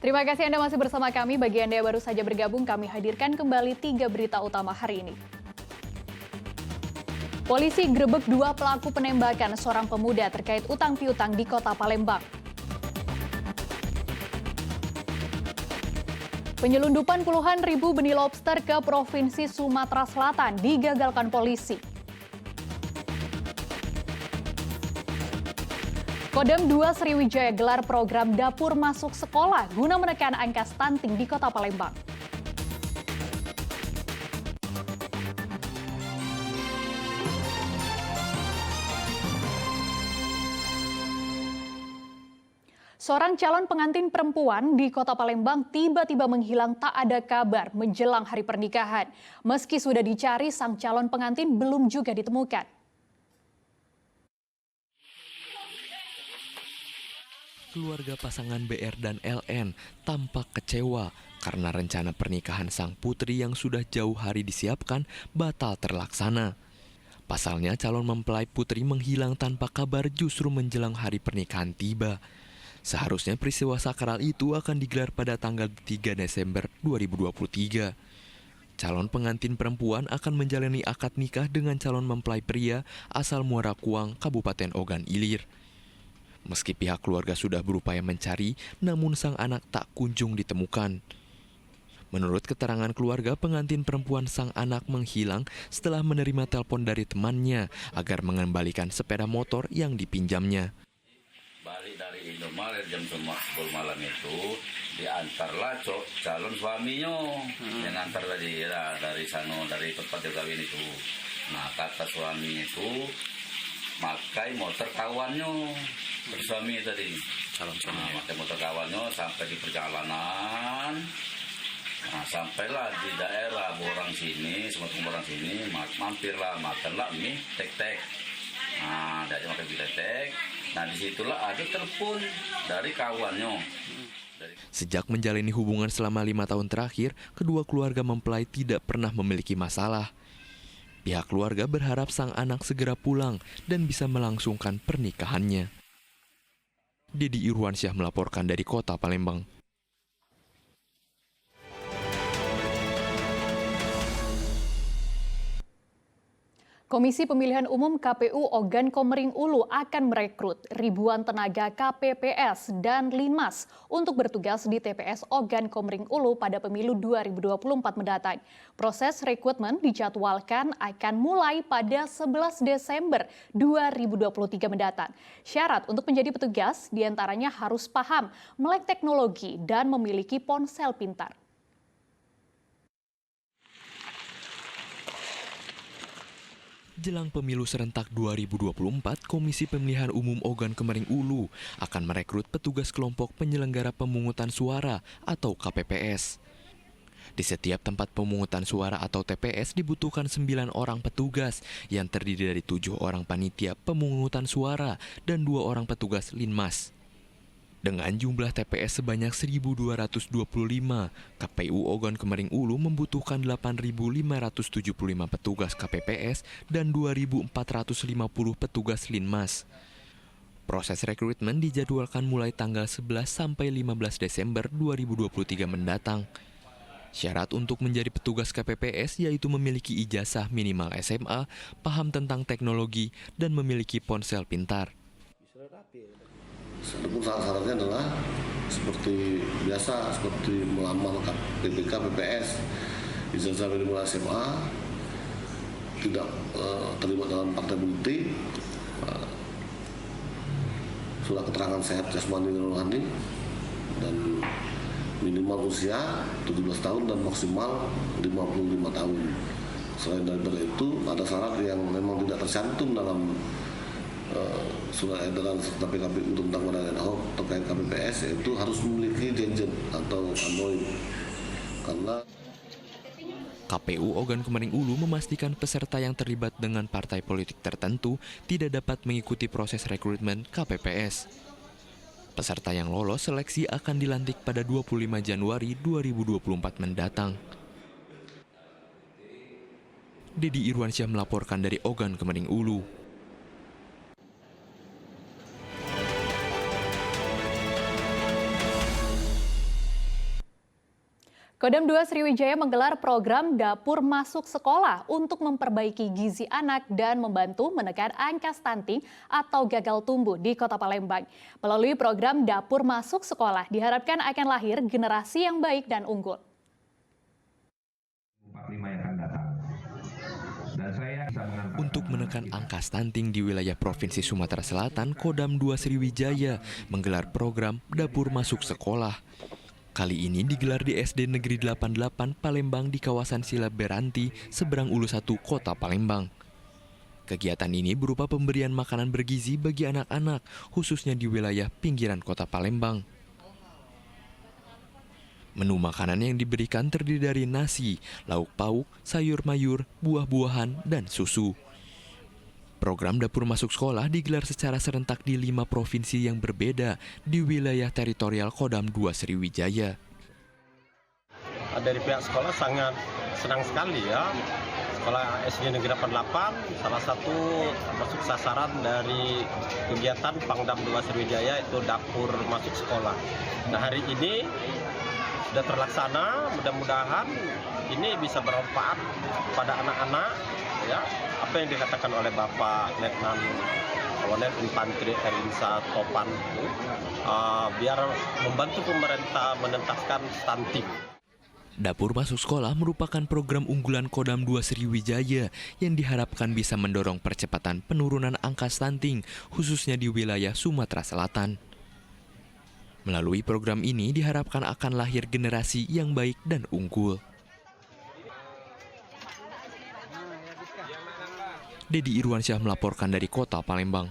Terima kasih Anda masih bersama kami. Bagi Anda yang baru saja bergabung, kami hadirkan kembali 3 berita utama hari ini. Polisi grebek 2 pelaku penembakan seorang pemuda terkait utang piutang di Kota Palembang. Penyelundupan puluhan ribu benih lobster ke Provinsi Sumatera Selatan digagalkan polisi. Kodam 2 Sriwijaya gelar program dapur masuk sekolah guna menekan angka stunting di Kota Palembang. Seorang calon pengantin perempuan di Kota Palembang tiba-tiba menghilang tak ada kabar menjelang hari pernikahan. Meski sudah dicari, sang calon pengantin belum juga ditemukan. Keluarga pasangan BR dan LN tampak kecewa karena rencana pernikahan sang putri yang sudah jauh hari disiapkan batal terlaksana. Pasalnya calon mempelai putri menghilang tanpa kabar justru menjelang hari pernikahan tiba. Seharusnya peristiwa sakral itu akan digelar pada tanggal 3 Desember 2023. Calon pengantin perempuan akan menjalani akad nikah dengan calon mempelai pria asal Muara Kuang, Kabupaten Ogan Ilir. Meski pihak keluarga sudah berupaya mencari, namun sang anak tak kunjung ditemukan. Menurut keterangan keluarga, pengantin perempuan sang anak menghilang setelah menerima telepon dari temannya agar mengembalikan sepeda motor yang dipinjamnya. Balik dari Indomaret jam 10 malam itu, diantarlah calon suaminya yang antar dari sana, dari tempat dia kawin itu. Nah, kata suami itu, makai motor kawannya. Suami tadi calon suami pakai motor kawannya sampai di perjalanan, sampailah di daerah Borang sini, Sumatera Borang sini, mampirlah makanlah mie tek-tek. Dia makan mie tek-tek. Nah disitulah ada telepon dari kawannya. Sejak menjalani hubungan selama 5 tahun terakhir, kedua keluarga mempelai tidak pernah memiliki masalah. Pihak keluarga berharap sang anak segera pulang dan bisa melangsungkan pernikahannya. Dedi Irwansyah melaporkan dari Kota Palembang. Komisi Pemilihan Umum KPU Ogan Komering Ulu akan merekrut ribuan tenaga KPPS dan Linmas untuk bertugas di TPS Ogan Komering Ulu pada pemilu 2024 mendatang. Proses rekrutmen dijadwalkan akan mulai pada 11 Desember 2023 mendatang. Syarat untuk menjadi petugas diantaranya harus paham melek teknologi dan memiliki ponsel pintar. Jelang pemilu serentak 2024, Komisi Pemilihan Umum Ogan Komering Ulu akan merekrut petugas kelompok penyelenggara pemungutan suara atau KPPS. Di setiap tempat pemungutan suara atau TPS dibutuhkan 9 orang petugas yang terdiri dari 7 orang panitia pemungutan suara dan 2 orang petugas Linmas. Dengan jumlah TPS sebanyak 1.225, KPU Ogan Komering Ulu membutuhkan 8.575 petugas KPPS dan 2.450 petugas Linmas. Proses rekrutmen dijadwalkan mulai tanggal 11 sampai 15 Desember 2023 mendatang. Syarat untuk menjadi petugas KPPS yaitu memiliki ijazah minimal SMA, paham tentang teknologi, dan memiliki ponsel pintar. Adapun syarat-syaratnya adalah seperti biasa, seperti melamar PPK, PPS, ijazah minimal SMA, tidak terlibat dalam partai politik, surat keterangan sehat jasmani dan rohani, dan minimal usia 17 tahun dan maksimal 55 tahun. Selain daripada itu, ada syarat yang memang tidak tercantum dalam surat edaran serta PKPU tentang penanganan Ahok terkait KPPS, yaitu harus memiliki gadget atau Android. Karena KPU Ogan Komering Ulu memastikan peserta yang terlibat dengan partai politik tertentu tidak dapat mengikuti proses rekrutmen KPPS. Peserta yang lolos seleksi akan dilantik pada 25 Januari 2024 mendatang. Dedi Irwansyah melaporkan dari Ogan Komering Ulu. Kodam 2 Sriwijaya menggelar program Dapur Masuk Sekolah untuk memperbaiki gizi anak dan membantu menekan angka stunting atau gagal tumbuh di Kota Palembang. Melalui program Dapur Masuk Sekolah diharapkan akan lahir generasi yang baik dan unggul. 45 yang akan datang. Dan saya bisa mengantarkan Untuk menekan angka stunting di wilayah Provinsi Sumatera Selatan, Kodam 2 Sriwijaya menggelar program Dapur Masuk Sekolah. Kali ini digelar di SD Negeri 88 Palembang di kawasan Sila Beranti, seberang Ulu 1, Kota Palembang. Kegiatan ini berupa pemberian makanan bergizi bagi anak-anak, khususnya di wilayah pinggiran Kota Palembang. Menu makanan yang diberikan terdiri dari nasi, lauk pauk, sayur mayur, buah-buahan, dan susu. Program Dapur Masuk Sekolah digelar secara serentak di 5 provinsi yang berbeda di wilayah teritorial Kodam 2 Sriwijaya. Dari pihak sekolah sangat senang sekali ya. Sekolah SD Negeri 88 salah satu masuk sasaran dari kegiatan Pangdam 2 Sriwijaya itu Dapur Masuk Sekolah. Nah, hari ini sudah terlaksana, mudah-mudahan ini bisa bermanfaat pada anak-anak ya. Apa yang dikatakan oleh Bapak Letnan Kolonel Infanteri Erinsa Topan itu biar membantu pemerintah menentaskan stunting. Dapur Masuk Sekolah merupakan program unggulan Kodam 2 Sriwijaya yang diharapkan bisa mendorong percepatan penurunan angka stunting, khususnya di wilayah Sumatera Selatan. Melalui program ini diharapkan akan lahir generasi yang baik dan unggul. Dedi Irwansyah melaporkan dari Kota Palembang.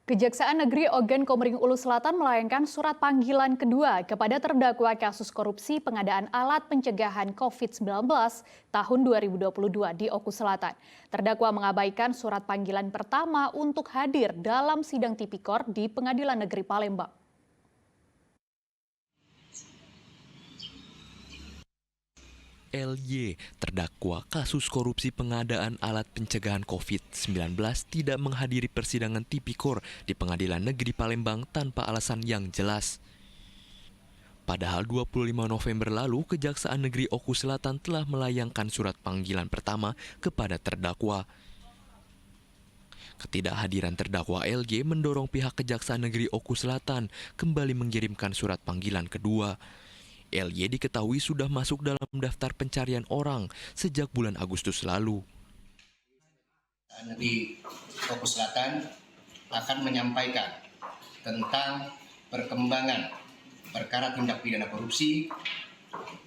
Kejaksaan Negeri Ogan Komering Ulu Selatan melayangkan surat panggilan kedua kepada terdakwa kasus korupsi pengadaan alat pencegahan COVID-19 tahun 2022 di Oku Selatan. Terdakwa mengabaikan surat panggilan pertama untuk hadir dalam sidang tipikor di Pengadilan Negeri Palembang. LY, terdakwa kasus korupsi pengadaan alat pencegahan COVID-19 tidak menghadiri persidangan tipikor di Pengadilan Negeri Palembang tanpa alasan yang jelas. Padahal 25 November lalu, Kejaksaan Negeri Oku Selatan telah melayangkan surat panggilan pertama kepada terdakwa. Ketidakhadiran terdakwa LY mendorong pihak Kejaksaan Negeri Oku Selatan kembali mengirimkan surat panggilan kedua. LY diketahui sudah masuk dalam daftar pencarian orang sejak bulan Agustus lalu. Negeri Oku Selatan akan menyampaikan tentang perkembangan perkara tindak pidana korupsi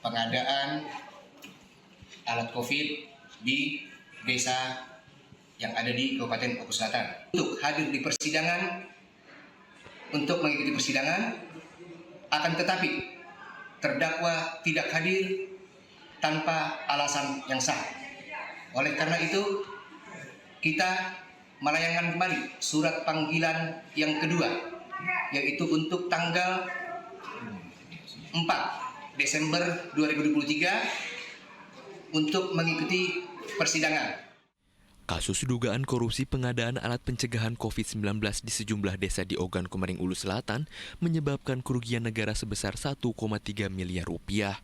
pengadaan alat COVID di desa yang ada di Kabupaten Oku Selatan. Untuk hadir di persidangan, untuk mengikuti persidangan, akan tetapi terdakwa tidak hadir tanpa alasan yang sah. Oleh karena itu, kita melayangkan kembali surat panggilan yang kedua, yaitu untuk tanggal 4 Desember 2023 untuk mengikuti persidangan. Kasus dugaan korupsi pengadaan alat pencegahan COVID-19 di sejumlah desa di Ogan Komering Ulu Selatan menyebabkan kerugian negara sebesar 1,3 miliar rupiah.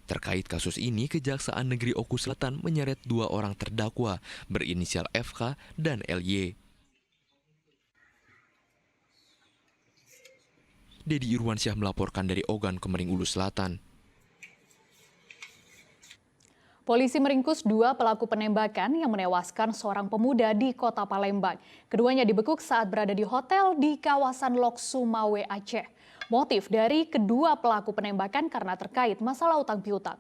Terkait kasus ini, Kejaksaan Negeri Oku Selatan menyeret 2 orang terdakwa berinisial FK dan LY. Dedi Irwansyah melaporkan dari Ogan Komering Ulu Selatan. Polisi meringkus 2 pelaku penembakan yang menewaskan seorang pemuda di Kota Palembang. Keduanya dibekuk saat berada di hotel di kawasan Lok Sumawe, Aceh. Motif dari kedua pelaku penembakan karena terkait masalah utang piutang.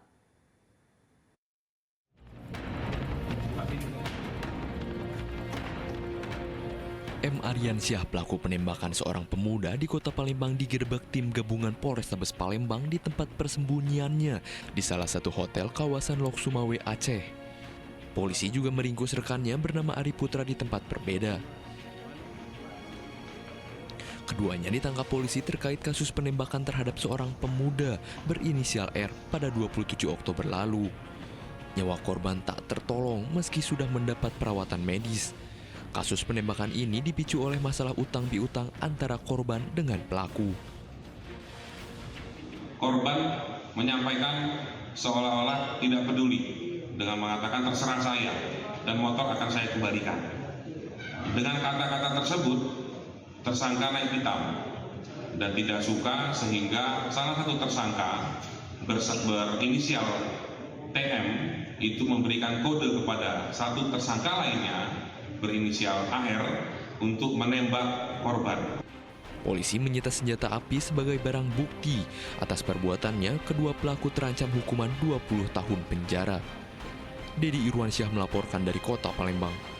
M. Aryansyah, pelaku penembakan seorang pemuda di Kota Palembang, digerebek tim gabungan Polrestabes Palembang di tempat persembunyiannya di salah satu hotel kawasan Lok Sumawe, Aceh. Polisi juga meringkus rekannya bernama Ari Putra di tempat berbeda. Keduanya ditangkap polisi terkait kasus penembakan terhadap seorang pemuda berinisial R pada 27 Oktober lalu. Nyawa korban tak tertolong meski sudah mendapat perawatan medis. Kasus penembakan ini dipicu oleh masalah utang piutang antara korban dengan pelaku. korban menyampaikan seolah-olah tidak peduli dengan mengatakan terserah saya dan motor akan saya kembalikan. Dengan kata-kata tersebut, tersangka naik pitam dan tidak suka sehingga salah satu tersangka berinisial TM itu memberikan kode kepada satu tersangka lainnya berinisial AR untuk menembak korban. Polisi menyita senjata api sebagai barang bukti. Atas perbuatannya, kedua pelaku terancam hukuman 20 tahun penjara. Dedi Irwansyah melaporkan dari Kota Palembang.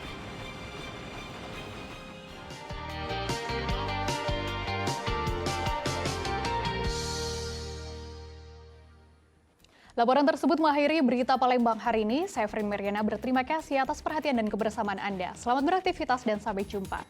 Laporan tersebut mengakhiri berita Palembang hari ini. Saya Frin Meriana berterima kasih atas perhatian dan kebersamaan Anda. Selamat beraktivitas dan sampai jumpa.